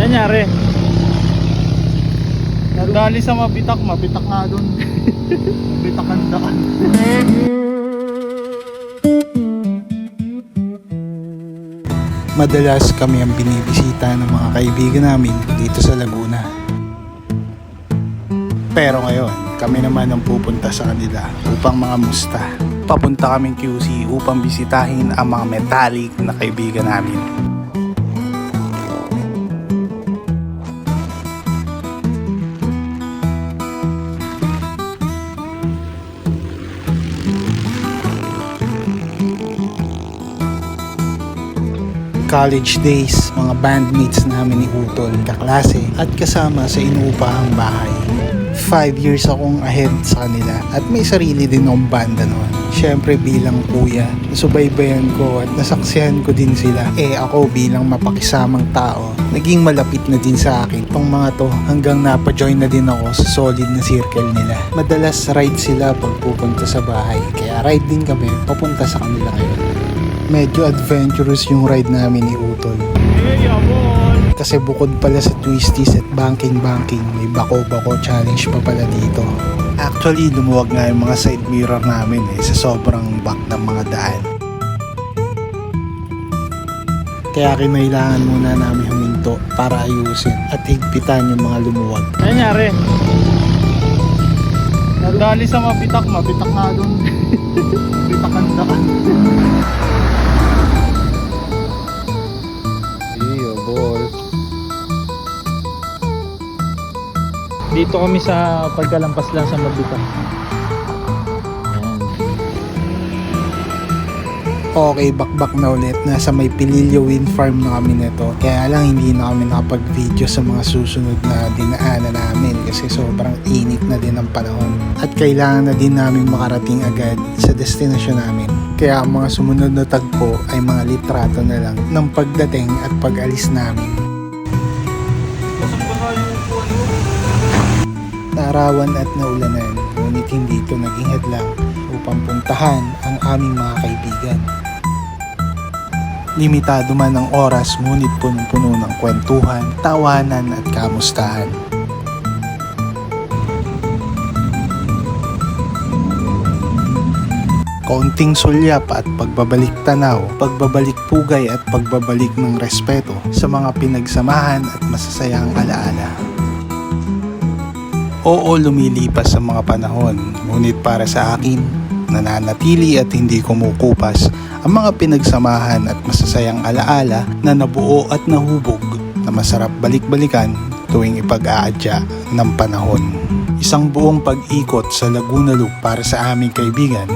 Nangyari? Nadali sa mabitak nga doon. Mabitak ang daan. Madalas kami ang binibisita ng mga kaibigan namin dito sa Laguna. Pero ngayon, kami naman ang pupunta sa kanila upang mga musta. Papunta kaming QC upang bisitahin ang mga metallic na kaibigan namin. College days, mga bandmates namin ni Utol, kaklase at kasama sa inuupahang bahay. 5 years akong ahead sa kanila at may sarili din akong banda noon. Siyempre bilang kuya, nasubaybayan ko at nasaksihan ko din sila. Ako bilang mapakisamang tao, naging malapit na din sa akin tong mga to hanggang napajoin na din ako sa solid na circle nila. Madalas ride sila pag pupunta sa bahay, kaya ride din kami papunta sa kanila ngayon. Medyo adventurous yung ride namin ni Utol. Kasi bukod pala sa twisties at banking, may bako-bako challenge pa pala dito. Actually, lumuwag nga yung mga side mirror namin sa sobrang back ng mga daan. Kaya kinailangan muna namin huminto para ayusin at higpitan yung mga lumuwag. Nangyari? Nadali sa mabitak nga doon. Mabitak ang daan. Dito kami sa pagkalampas lang sa Mabitak. Okay, bakbak na ulit. Nasa may Pilillo Wind Farm na kami nito. Kaya lang hindi na kami nakapag-video sa mga susunod na dinaanan namin kasi sobrang init na din ang panahon. At kailangan na din namin makarating agad sa destinasyon namin. Kaya ang mga sumunod na tagpo ay mga litrato na lang ng pagdating at pag-alis namin. Naarawan at naulanan, ngunit hindi ito naging hadlang upang puntahan ang aming mga kaibigan. Limitado man ang oras, ngunit punong-puno ng kwentuhan, tawanan at kamustahan. Kaunting sulyap at pagbabalik tanaw, pagbabalik pugay at pagbabalik ng respeto sa mga pinagsamahan at masasayang alaala. Oo, lumilipas sa mga panahon, ngunit para sa akin, nananatili at hindi kumukupas ang mga pinagsamahan at masasayang alaala na nabuo at nahubog na masarap balik-balikan tuwing ipag-aadya ng panahon. Isang buong pag-ikot sa Laguna Loop para sa aming kaibigan